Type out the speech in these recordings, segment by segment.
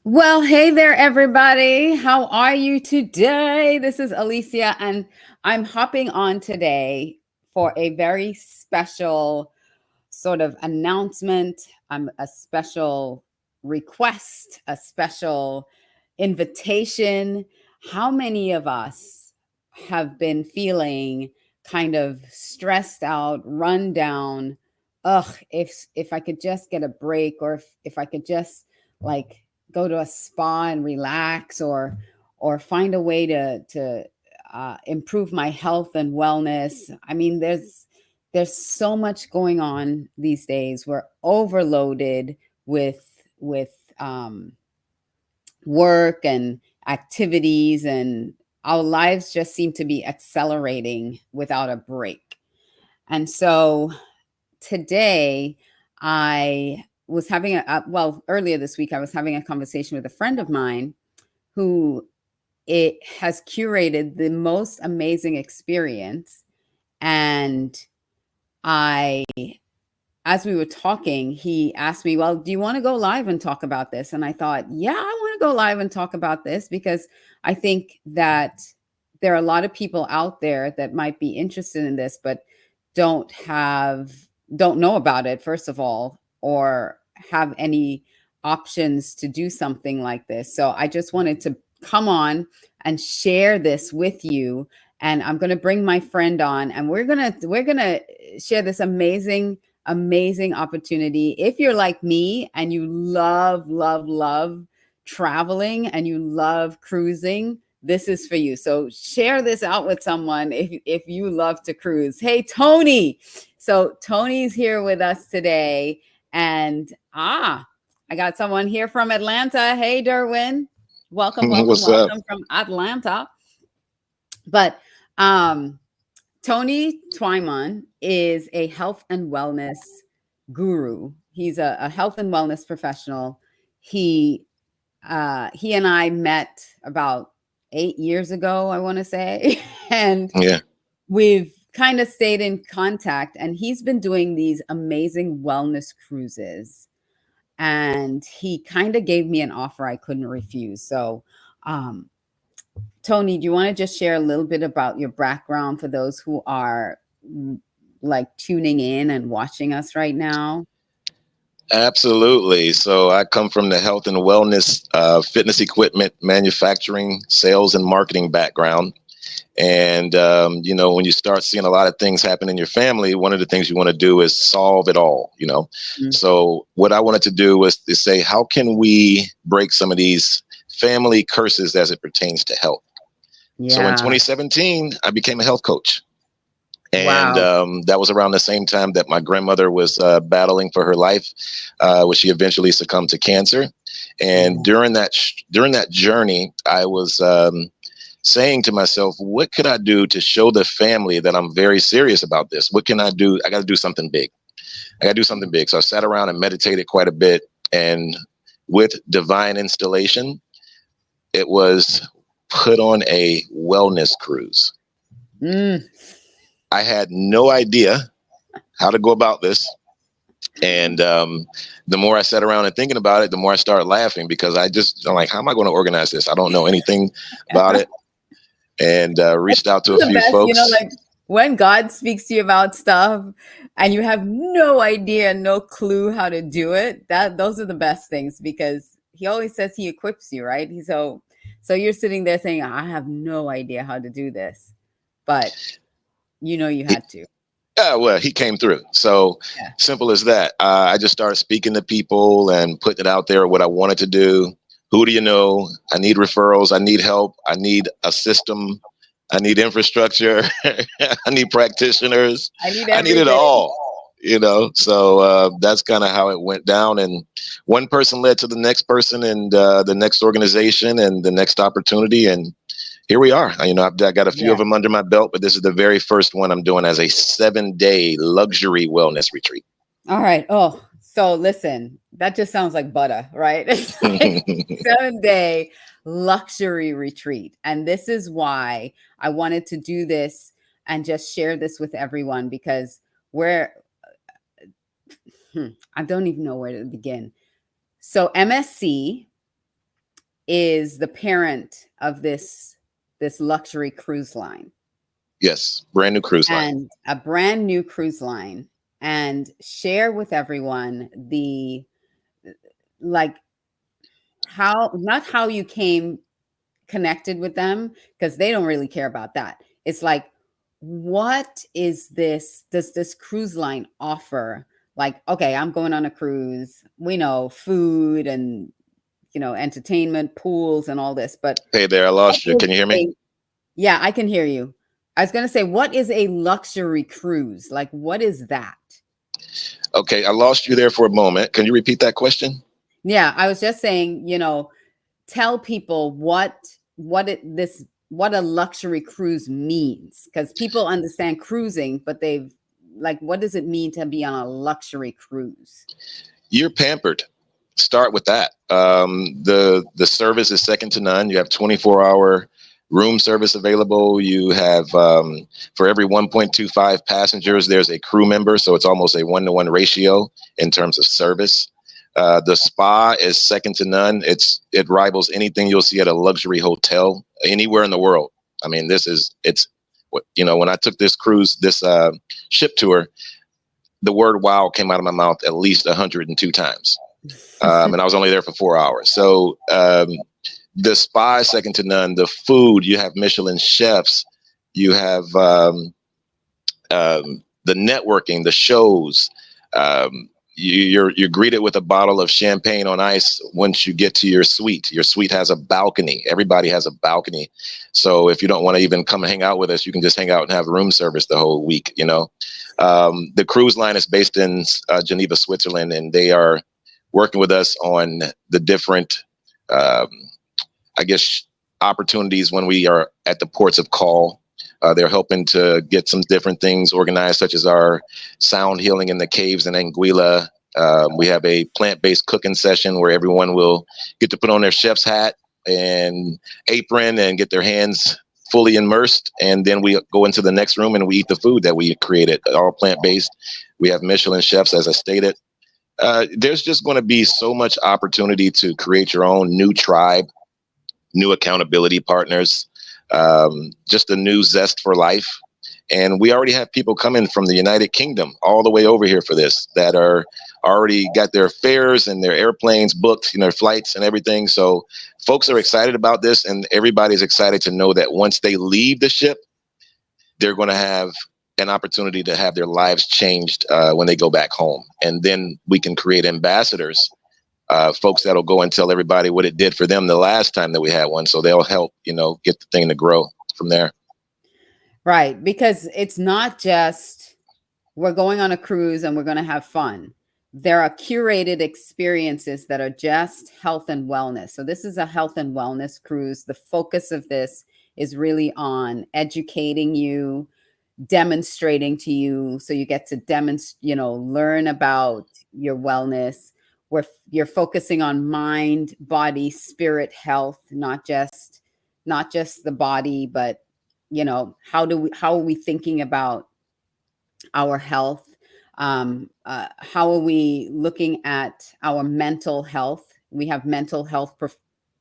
Well, hey there, everybody. How are you today? This is Alicia, and I'm hopping on today for a very special sort of announcement, a special request, a special invitation. How many of us have been feeling kind of stressed out, run down? Ugh, if I could just get a break, or if I could just like go to a spa and relax, or find a way to improve my health and wellness. I mean, there's so much going on these days. We're overloaded with work and activities, and our lives just seem to be accelerating without a break. And so today I was having well, earlier this week I was having a conversation with a friend of mine who it has curated the most amazing experience. And I, as we were talking, he asked me, well, do you want to go live and talk about this? And I thought, yeah, I want to go live and talk about this because I think that there are a lot of people out there that might be interested in this, but don't have, don't know about it, first of all, or have any options to do something like this. So I just wanted to come on and share this with you. And I'm going to bring my friend on, and we're going to share this amazing opportunity. If you're like me and you love traveling and you love cruising, this is for you. So share this out with someone if you love to cruise. Hey, Tony. So Tony's here with us today. And I got someone here from Atlanta. Hey, Derwin. Welcome, welcome, What's up? welcome from Atlanta. But Tony Twyman is a health and wellness guru. He's a health and wellness professional. He and I met about 8 years ago, I want to say, and Yeah, we've kind of stayed in contact. And he's been doing these amazing wellness cruises, and he kind of gave me an offer I couldn't refuse. So, um, Tony, do you want to just share a little bit about your background for those who are like tuning in and watching us right now? absolutely. So I come from the health and wellness, fitness equipment manufacturing, sales and marketing background. And, when you start seeing a lot of things happen in your family, one of the things you want to do is solve it all. Mm. So what I wanted to do was to say, how can we break some of these family curses as it pertains to health? So in Yeah. 2017, I became a health coach. And Wow. that was around the same time that my grandmother was battling for her life, where she eventually succumbed to cancer. And Yeah. during that journey, I was saying to myself, what could I do to show the family that I'm very serious about this? What can I do? I got to do something big. I got to do something big. So I sat around and meditated quite a bit. And with divine installation, it was put on a wellness cruise. Mm. I had no idea how to go about this. And the more I sat around and thinking about it, the more I started laughing because I'm like, how am I going to organize this? I don't know anything about it. And reached out to a The few best, folks. like when God speaks to you about stuff and you have no idea, no clue how to do it, that those are the best things, because he always says he equips you, right? So you're sitting there saying, I have no idea how to do this, but you He, had to. yeah, well, he came through. So Yeah. simple as that. I just started speaking to people and putting it out there what I wanted to do. Who do you know? I need referrals. I need help. I need a system. I need infrastructure. I need practitioners. I need I need it everything. all. So that's kind of how it went down. And one person led to the next person, and the next organization, and the next opportunity. And here we are. I've got a few of Yeah. them under my belt, but this is the very first one I'm doing as a 7-day luxury wellness retreat. All right. Oh, so listen, that just sounds like butter, right? It's like 7-day luxury retreat. And this is why I wanted to do this and just share this with everyone, because we're, I don't even know where to begin. So MSC is the parent of this luxury cruise line, Yes, brand new cruise line. and a brand new cruise line, and share with everyone the, like, how, not how you came connected with them, because they don't really care about that. It's like, what is this, does this cruise line offer? Like, okay, I'm going on a cruise, we know food and, entertainment, pools and all this, but Hey there, I what lost you. is Can you hear me? a, yeah, I can hear you. I was going to say, what is a luxury cruise? Like, what is that? Okay, I lost you there for a moment. Can you repeat that question? Yeah, I was just saying, tell people what a luxury cruise means, because people understand cruising, but they've, like, what does it mean to be on a luxury cruise? You're pampered. Start with that. The service is second to none. You have 24-hour room service available. You have for every 1.25 passengers, there's a crew member, so it's almost a 1-to-1 ratio in terms of service. The spa is second to none. It rivals anything you'll see at a luxury hotel anywhere in the world. I mean, it's when I took this cruise, this ship tour, the word "wow" came out of my mouth at least 102 times, and I was only there for 4 hours. So the spa is second to none. The food, you have Michelin chefs, you have the networking, the shows. You're greeted with a bottle of champagne on ice once you get to your suite. Your suite has a balcony. Everybody has a balcony, so if you don't want to even come and hang out with us, you can just hang out and have room service the whole week. The cruise line is based in Geneva, Switzerland, and they are working with us on the different, um, I guess, opportunities when we are at the ports of call. They're helping to get some different things organized, such as our sound healing in the caves in Anguilla. We have a plant-based cooking session where everyone will get to put on their chef's hat and apron and get their hands fully immersed. And then we go into the next room and we eat the food that we created, all plant-based. We have Michelin chefs, as I stated. There's just going to be so much opportunity to create your own new tribe, new accountability partners, just a new zest for life. And we already have people coming from the United Kingdom all the way over here for this that are already got their fares and their airplanes booked, their flights and everything. So folks are excited about this, and everybody's excited to know that once they leave the ship, they're going to have an opportunity to have their lives changed when they go back home. And then we can create ambassadors, folks that'll go and tell everybody what it did for them the last time that we had one. So they'll help, get the thing to grow from there. Right, because it's not just we're going on a cruise and we're going to have fun. There are curated experiences that are just health and wellness. So this is a health and wellness cruise. The focus of this is really on educating you, demonstrating to you, so you get to demonstrate, learn about your wellness, where you're focusing on mind, body, spirit health, not just the body, but how are we thinking about our health? How are we looking at our mental health? We have mental health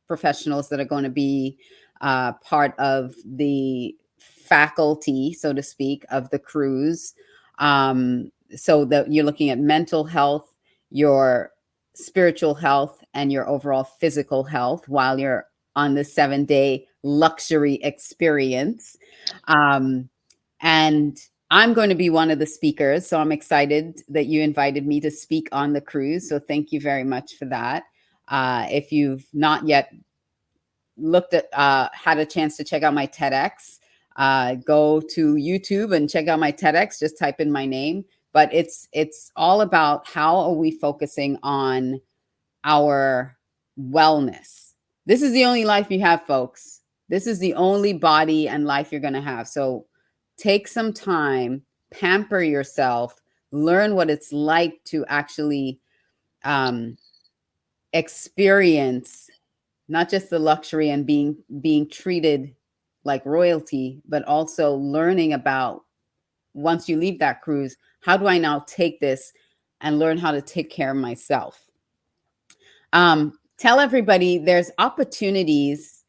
professionals that are going to be part of the faculty, so to speak, of the cruise. So that you're looking at mental health, your spiritual health, and your overall physical health while you're on the 7-day luxury experience. Um, and I'm going to be one of the speakers, so I'm excited that you invited me to speak on the cruise. So thank you very much for that. If you've not yet had a chance to check out my TEDx, go to YouTube and check out my TEDx. Just type in my name. But it's all about how are we focusing on our wellness. This is the only life you have, folks. This is the only body and life you're going to have. So take some time, pamper yourself, learn what it's like to actually um, experience not just the luxury and being treated like royalty, but also learning about, once you leave that cruise, how do I now take this and learn how to take care of myself? Tell everybody there's opportunities.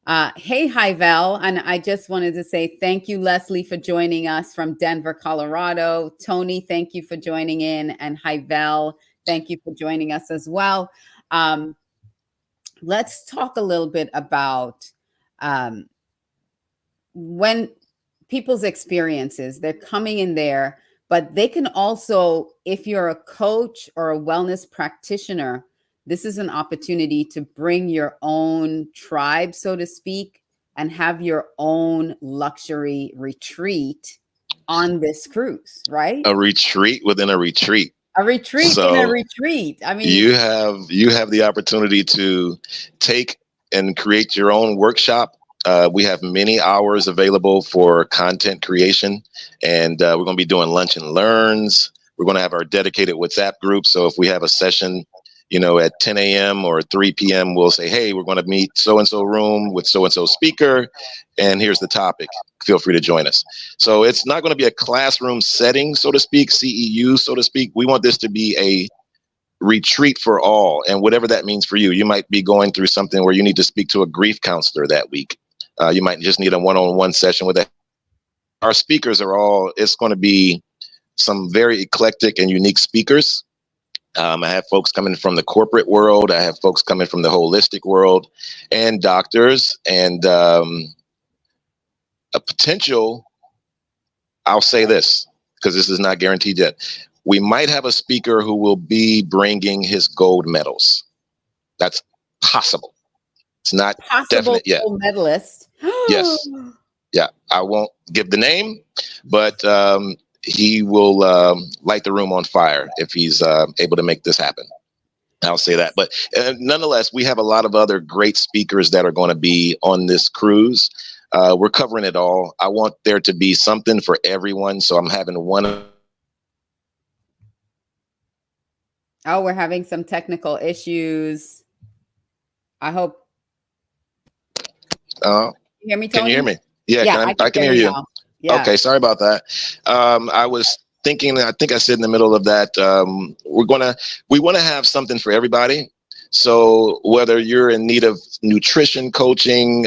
Hey, Hivel, and I just wanted to say thank you, Leslie, for joining us from Denver, Colorado. Tony, thank you for joining in, and Hivel, thank you for joining us as well. Um, let's talk a little bit about um, when people's experiences, they're coming in there, but they can also, if you're a coach or a wellness practitioner, this is an opportunity to bring your own tribe, so to speak, and have your own luxury retreat on this cruise, right? A retreat within a retreat. A retreat in a So retreat. I mean, you have the opportunity to take and create your own workshop. We have many hours available for content creation, and we're going to be doing lunch and learns. We're going to have our dedicated WhatsApp group. So if we have a session, at 10 a.m. or 3 p.m., we'll say, hey, we're going to meet so and so room with so and so speaker, and here's the topic. Feel free to join us. So it's not going to be a classroom setting, so to speak, CEU, so to speak. We want this to be a retreat for all, and whatever that means for you. You might be going through something where you need to speak to a grief counselor that week. You might just need a one-on-one session with that. Our speakers are all, it's going to be some very eclectic and unique speakers. I have folks coming from the corporate world. I have folks coming from the holistic world, and doctors, and a potential, I'll say this because this is not guaranteed yet. We might have a speaker who will be bringing his gold medals. That's possible. It's not possible definite yet. gold medalist. Yes. Yeah. I won't give the name, but he will light the room on fire if he's able to make this happen. I'll say that. But nonetheless, we have a lot of other great speakers that are going to be on this cruise. We're covering it all. I want there to be something for everyone. So I'm having one. Oh, we're having some technical issues. I hope Uh, you hear me, can you hear Tony. me? Yeah, Yeah, I I can can hear hear you you. now. Yeah. Okay, sorry about that. I was thinking, I think I said in the middle of that, we want to have something for everybody. So whether you're in need of nutrition coaching,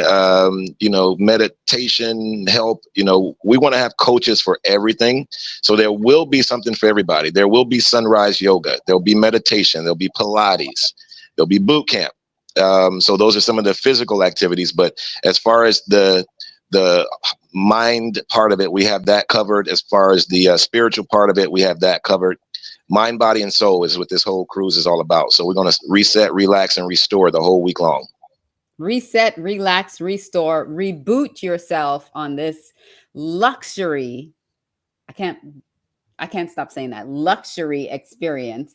meditation help, we want to have coaches for everything. So there will be something for everybody. There will be sunrise yoga. There'll be meditation. There'll be Pilates. There'll be boot camp. So those are some of the physical activities. But as far as the mind part of it, we have that covered. As far as the spiritual part of it, we have that covered. Mind, body, and soul is what this whole cruise is all about. So we're going to reset, relax, and restore the whole week long. Reset, relax, restore, reboot yourself on this luxury. I can't I can't stop saying that luxury experience.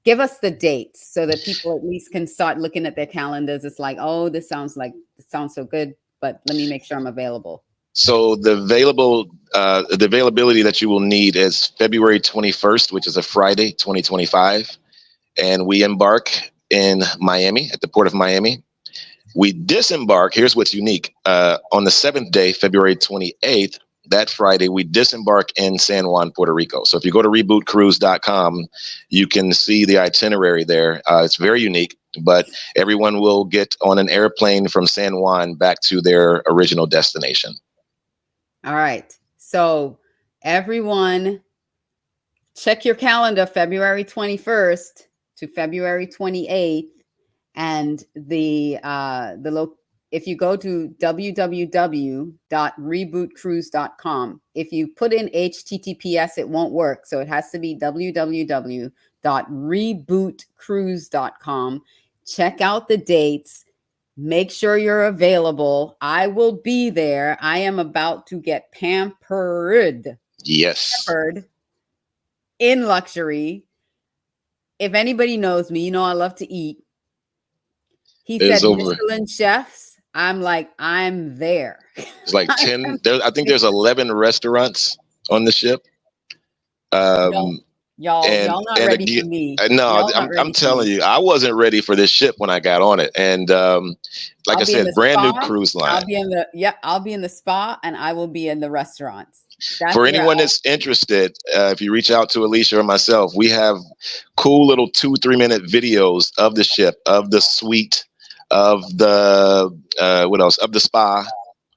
Give us the dates so that people at least can start looking at their calendars. It's like, oh, this sounds so good, but let me make sure I'm available. So the availability that you will need is February 21st, which is a Friday, 2025, and we embark in Miami at the port of Miami. We disembark. Here's what's unique. On the seventh day, February 28th, that Friday, we disembark in San Juan, Puerto Rico. So if you go to rebootcruise.com, you can see the itinerary there. It's very unique, but everyone will get on an airplane from San Juan back to their original destination. All right. So everyone check your calendar February 21st to February 28th, and if you go to www.rebootcruise.com, if you put in https, it won't work, so it has to be www.rebootcruise.com. Check out the dates. Make sure you're available. I will be there. I am about to get Yes. pampered in luxury. If anybody knows me, I love to eat. He It's said over. Michelin chefs. I'm like, I'm there. It's like 10. I think there's 11 restaurants on the ship. Don't Um, Y'all not and ready again, for me. no, Y'all not I'm ready for telling me. you, I wasn't ready for this ship when I got on it, and like I'll I be in the said, brand new spa. cruise I'll line. be in the yeah, I'll be in the spa and I will be in the restaurants. That's For where anyone that's interested, if you reach out to Alicia or myself, we have cool little 2 3 minute videos of the ship, of the suite, of the what else, of the spa,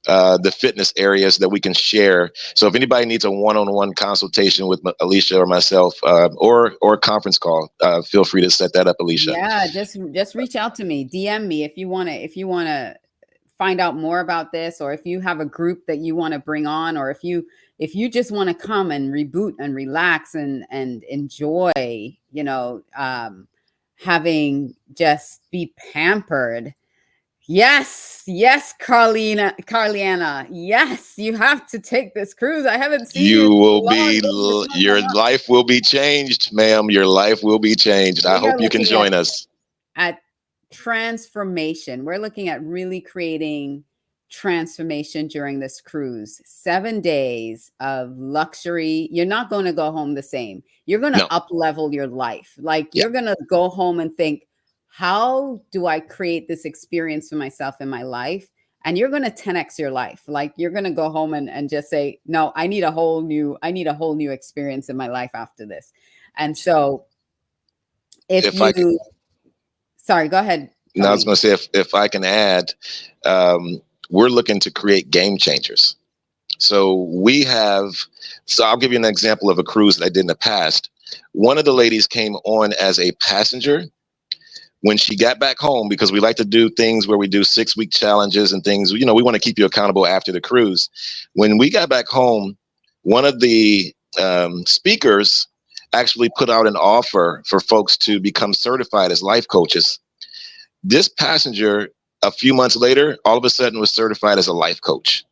the fitness areas that we can share. So if anybody needs a one-on-one consultation with Alicia or myself, or a conference call, feel free to set that up, Alicia. yeah, just reach out to me, DM me if you want to find out more about this, or if you have a group that you want to bring on, or if you just want to come and reboot and relax and enjoy, you know, having just be pampered. Yes, yes, Carliana. Yes, you have to take this cruise. I haven't seen you in You will so long. be, No, your no. life will be changed, ma'am. Your life will be changed. I We are hope you can looking join us. at transformation. We're looking at really creating transformation during this cruise. 7 days of luxury. You're not going to go home the same. You're going to No, up level your life. Like yeah. you're going to go home and think, how do I create this experience for myself in my life? And you're going to 10x your life. Like you're going to go home and just say, no, I need a whole new experience in my life after this. And so if If I you, sorry, go ahead, Now, I was Tony. going to say, if I can add, we're looking to create game changers. So we have, so I'll give you an example of a cruise that I did in the past. One of the ladies came on as a passenger. When she got back home, because we like to do things where we do 6 week challenges and things, you know, we want to keep you accountable after the cruise. When we got back home, one of the speakers actually put out an offer for folks to become certified as life coaches. This passenger, a few months later, all of a sudden was certified as a life coach.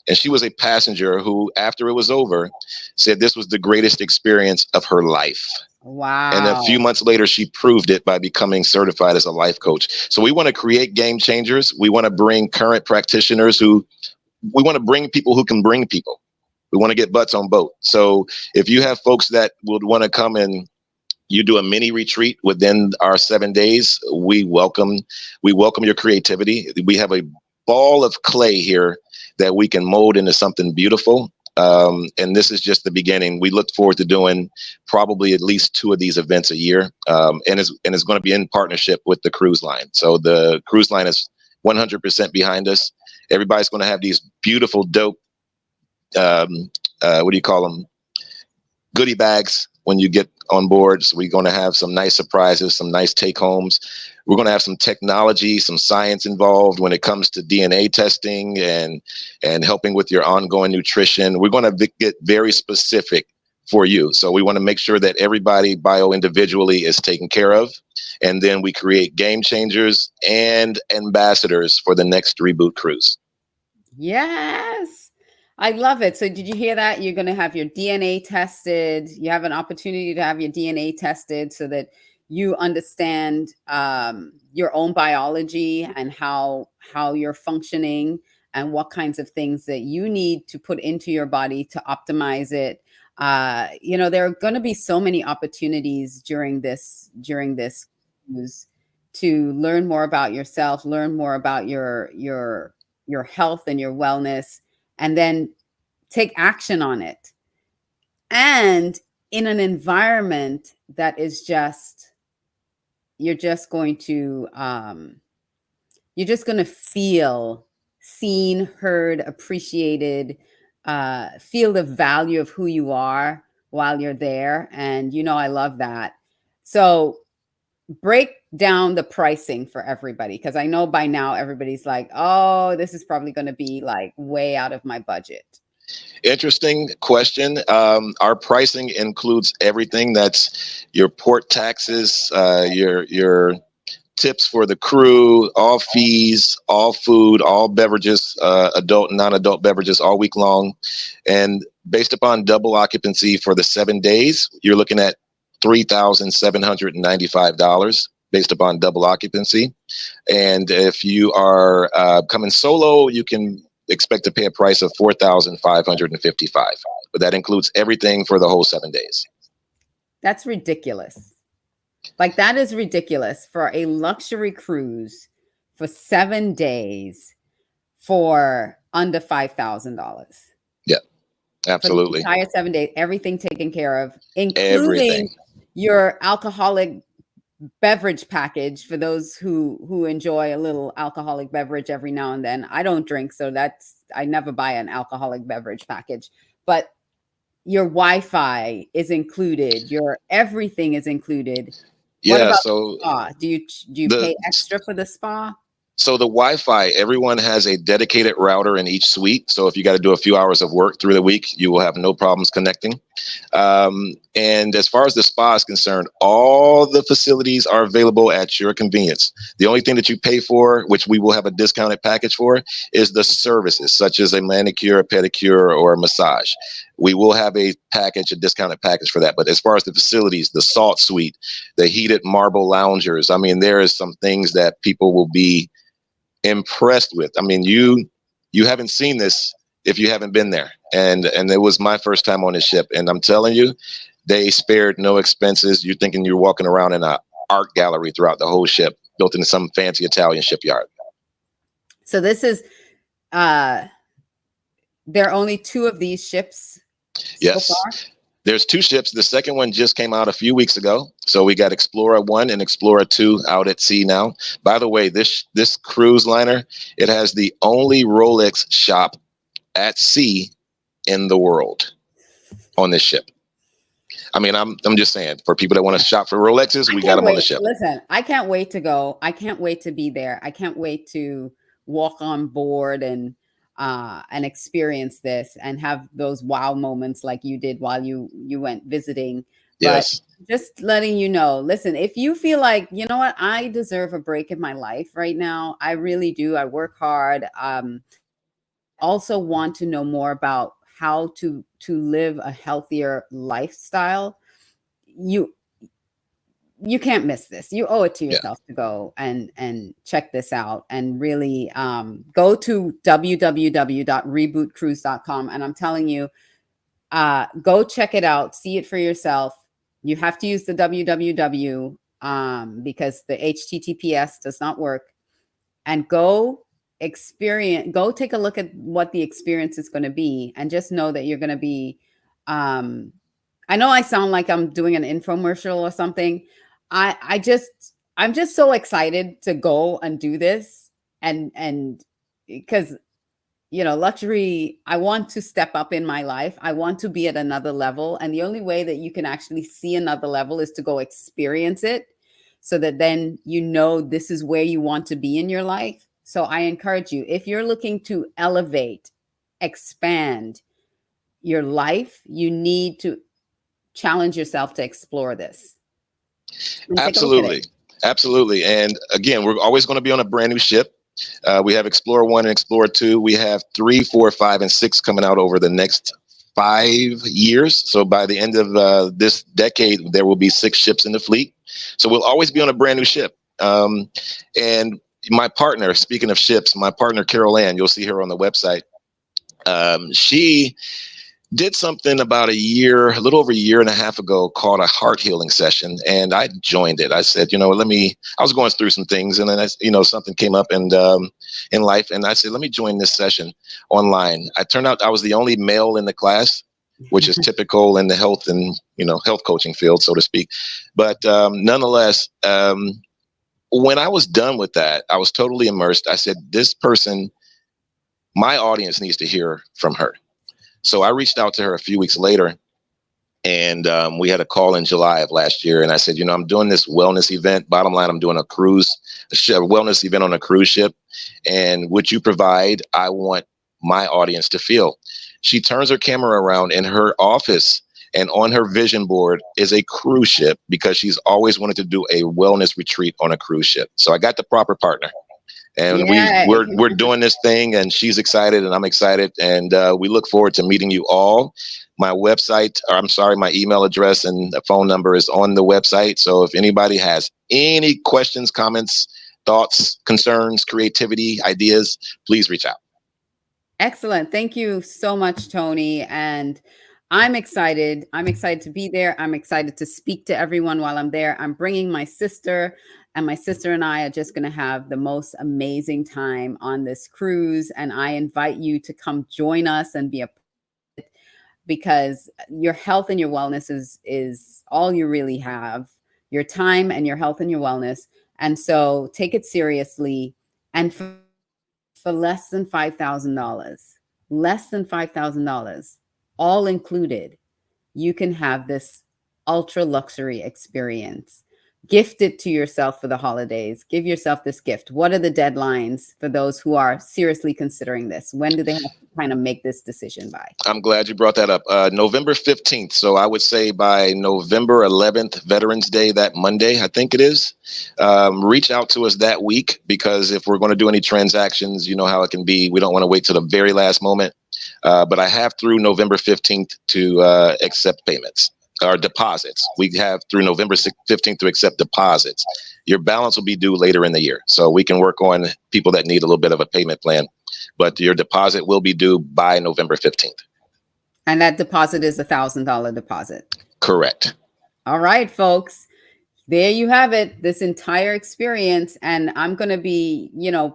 And she was a passenger who, after it was over, said this was the greatest experience of her life. And a few Wow. months later, she proved it by becoming certified as a life coach. So we want to create game changers. We want to bring current practitioners we want to bring people who can bring people. We want to get butts on boat. So if you have folks that would want to come and you do a mini retreat within our 7 days, we welcome your creativity. We have a ball of clay here that we can mold into something beautiful. And this is just the beginning. We look forward to doing probably at least 2 of these events a year. And it's going to be in partnership with the cruise line. So the cruise line is 100% behind us. Everybody's going to have these beautiful, dope, what do you call them? Goodie bags when you get on board. So we're going to have some nice surprises, some nice take homes. We're going to have some technology, some science involved when it comes to DNA testing and helping with your ongoing nutrition. We're going to get very specific for you. So we want to make sure that everybody bio individually is taken care of. And then we create game changers and ambassadors for the next Reboot cruise. Yes. I love it. So did you hear that? You're going to have your DNA tested. You have an opportunity to have your DNA tested so that you understand your own biology and how you're functioning and what kinds of things that you need to put into your body to optimize it. You know, there are going to be so many opportunities during this cruise to learn more about yourself, learn more about your health and your wellness, and then take action on it. And in an environment that is just, you're just going to, you're just going to feel seen, heard, appreciated, feel the value of who you are while you're there. And, you know, I love that. So, break down the pricing for everybody because I know by now everybody's like, oh, this is probably going to be like way out of my budget. Interesting question. Our pricing includes everything. That's your port taxes, your tips for the crew, all fees, all food, all beverages, adult and non-adult beverages all week long. And based upon double occupancy for the 7 days, you're looking at $3,795 based upon double occupancy. And if you are coming solo, you can expect to pay a price of $4,555. But that includes everything for the whole 7 days. That's ridiculous. Like, that is ridiculous for a luxury cruise for 7 days for under $5,000 Yeah, for the absolutely. entire 7 days, everything taken care of, including Everything. your alcoholic beverage package for those who enjoy a little alcoholic beverage every now and then. I don't drink, so I never buy an alcoholic beverage package. But your Wi-Fi is included, your everything is included. What Yeah. about the spa? Do you The pay extra for the spa? So the Wi-Fi, everyone has a dedicated router in each suite. So if you got to do a few hours of work through the week, you will have no problems connecting. And as far as the spa is concerned, all the facilities are available at your convenience. The only thing that you pay for, which we will have a discounted package for, is the services, such as a manicure, a pedicure, or a massage. We will have a package, a discounted package for that. But as far as the facilities, the salt suite, the heated marble loungers, I mean, there is some things that people will be impressed with. I mean, you haven't seen this if you haven't been there. And it was my first time on the ship, and I'm telling you, they spared no expenses. You're thinking you're walking around in an art gallery throughout the whole ship, built in some fancy Italian shipyard. So this is uh there are only two of these ships so Yes. far. There's two ships. The second one just came out a few weeks ago. So we got Explorer 1 and Explorer 2 out at sea now. By the way, this cruise liner, it has the only Rolex shop at sea in the world on this ship. I mean, I'm just saying, for people that want to shop for Rolexes, I we got can't them on the wait. ship. Listen, I can't wait to go. I can't wait to be there. I can't wait to walk on board and experience this and have those wow moments like you did while you went visiting. But Yes, just letting you know, listen, if you feel like, you know what, I deserve a break in my life right now. I really do. I work hard. Also want to know more about how to live a healthier lifestyle. You you can't miss this. You owe it to yeah, yourself to go and check this out and really go to www.rebootcruise.com. And I'm telling you, go check it out, see it for yourself. You have to use the www because the https does not work. And go take a look at what the experience is going to be, and just know that you're going to be um I know I sound like I'm doing an infomercial or something. I'm just so excited to go and do this, and because luxury, I want to step up in my life. I want to be at another level, and the only way that you can actually see another level is to go experience it, so that then this is where you want to be in your life. So I encourage you, if you're looking to elevate, expand your life, you need to challenge yourself to explore this and take a look at it. absolutely, absolutely. And again, we're always going to be on a brand new ship. We have Explorer 1 and Explorer 2. We have 3, 4, 5, and 6 coming out over the next 5 years. So by the end of this decade, there will be 6 ships in the fleet. So we'll always be on a brand new ship. And my partner, speaking of ships, my partner Carol Ann, you'll see her on the website. She did something about a little over a year and a half ago, called a heart healing session. And I joined it. I said, I was going through some things, and then, something came up and in life. And I said, let me join this session online. I turned out I was the only male in the class, which is typical in the health and, health coaching field, so to speak. But nonetheless, when I was done with that, I was totally immersed. I said, this person, my audience needs to hear from her. So I reached out to her a few weeks later, and we had a call in July of last year. And I said, I'm doing this wellness event. Bottom line, I'm doing a wellness event on a cruise ship. And would you provide? I want my audience to feel. She turns her camera around in her office, and on her vision board is a cruise ship, because she's always wanted to do a wellness retreat on a cruise ship. So I got the proper partner. And Yay. we're doing this thing, and she's excited, and I'm excited, and we look forward to meeting you all. My website, or I'm sorry, my email address and phone number is on the website. So if anybody has any questions, comments, thoughts, concerns, creativity, ideas, please reach out. Excellent. Thank you so much, Tony. And I'm excited. I'm excited to be there. I'm excited to speak to everyone while I'm there. I'm bringing my sister, and my sister and I are just going to have the most amazing time on this cruise. And I invite you to come join us and be a because your health and your wellness is all you really have. Your time and your health and your wellness. And so take it seriously. And for less than $5,000, less than $5,000, all included, you can have this ultra luxury experience. Gift it to yourself for the holidays. Give yourself this gift. What are the deadlines for those who are seriously considering this? When do they have to kind of make this decision by? I'm glad you brought that up. November 15th. So I would say by November 11th, Veterans Day, that Monday, I think it is. Reach out to us that week, because if we're going to do any transactions, you know how it can be. We don't want to wait to the very last moment. But I have through November 15th to accept payments or deposits. We have through November 15th to accept deposits. Your balance will be due later in the year. So we can work on people that need a little bit of a payment plan. But your deposit will be due by November 15th. And that deposit is $1,000 deposit. Correct. All right, folks. There you have it, this entire experience. And I'm going to be,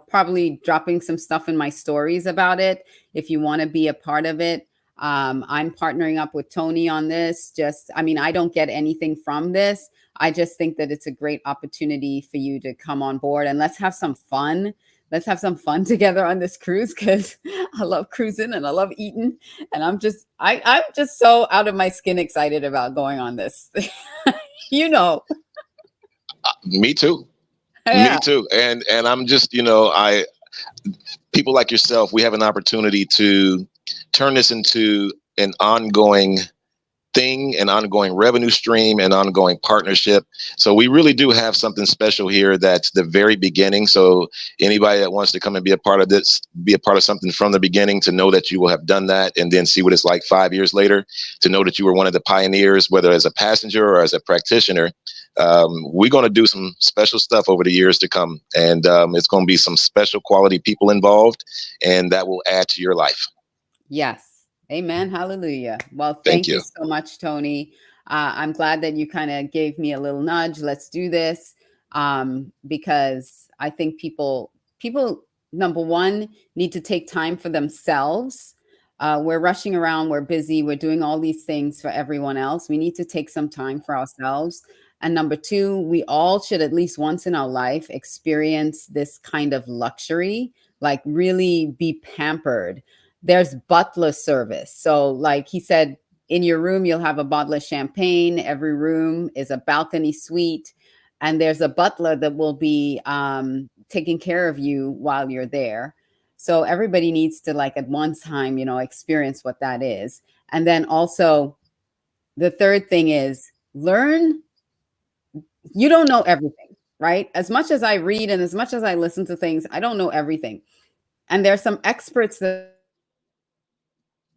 probably dropping some stuff in my stories about it. If you want to be a part of it, I'm partnering up with Tony on this. I don't get anything from this. I just think that it's a great opportunity for you to come on board and let's have some fun. Let's have some fun together on this cruise, because I love cruising and I love eating. And I'm just so out of my skin excited about going on this. you know. Me too. Yeah. Me too. And I'm just, I people like yourself, we have an opportunity to turn this into an ongoing thing, an ongoing revenue stream, an ongoing partnership. So we really do have something special here that's the very beginning. So anybody that wants to come and be a part of this, be a part of something from the beginning, to know that you will have done that and then see what it's like 5 years later, to know that you were one of the pioneers, whether as a passenger or as a practitioner. We're going to do some special stuff over the years to come. And it's going to be some special quality people involved, and that will add to your life. Yes. Amen. Hallelujah. Well, Thank thank you you. so much, Tony. I'm glad that you kind of gave me a little nudge. Let's do this. Because I think people, number one, need to take time for themselves. We're rushing around, we're busy, we're doing all these things for everyone else. We need to take some time for ourselves. And number two, we all should at least once in our life experience this kind of luxury, like really be pampered. There's butler service. So, like he said, in your room, you'll have a bottle of champagne. Every room is a balcony suite. And there's a butler that will be taking care of you while you're there. So everybody needs to, like, at one time, experience what that is. And then also, the third thing is learn. You don't know everything, right? As much as I read and as much as I listen to things, I don't know everything. And there's some experts that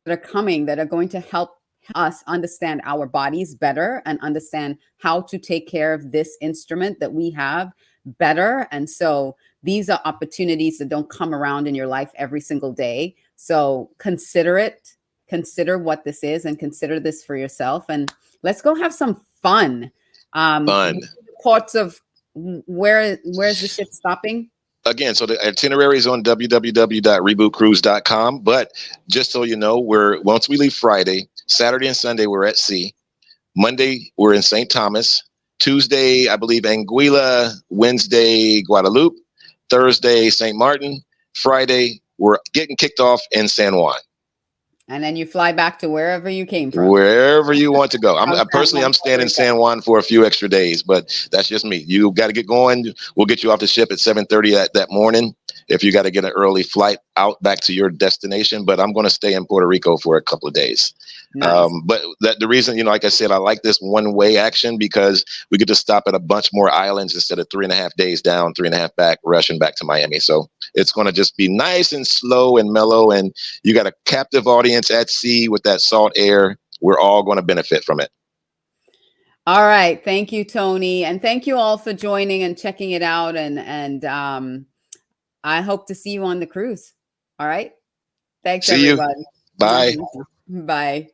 are coming that are going to help us understand our bodies better and understand how to take care of this instrument that we have better. And so these are opportunities that don't come around in your life every single day. So consider it, consider what this is, and consider this for yourself. And let's go have some fun. Fun. Ports of where's the ship stopping? Again, so the itinerary is on www.rebootcruise.com. But just so you know, once we leave Friday, Saturday and Sunday we're at sea. Monday we're in St. Thomas. Tuesday, I believe, Anguilla. Wednesday, Guadalupe. Thursday, St. Martin. Friday, we're getting kicked off in San Juan. And then you fly back to wherever you came from. Wherever you want to go. From San Personally, Juan, I'm staying Puerto in Rico. San Juan for a few extra days, but that's just me. You got to get going. We'll get you off the ship at 7:30 that morning if you got to get an early flight out back to your destination. But I'm going to stay in Puerto Rico for a couple of days. Nice. But the reason, like I said, I like this one-way action because we get to stop at a bunch more islands instead of 3.5 days down, 3.5 back, rushing back to Miami. So it's going to just be nice and slow and mellow. And you got a captive audience at sea with that salt air. We're all going to benefit from it. All right. Thank you, Tony. And thank you all for joining and checking it out. And I hope to see you on the cruise. All right. Thanks, See you. everybody. Bye. Bye.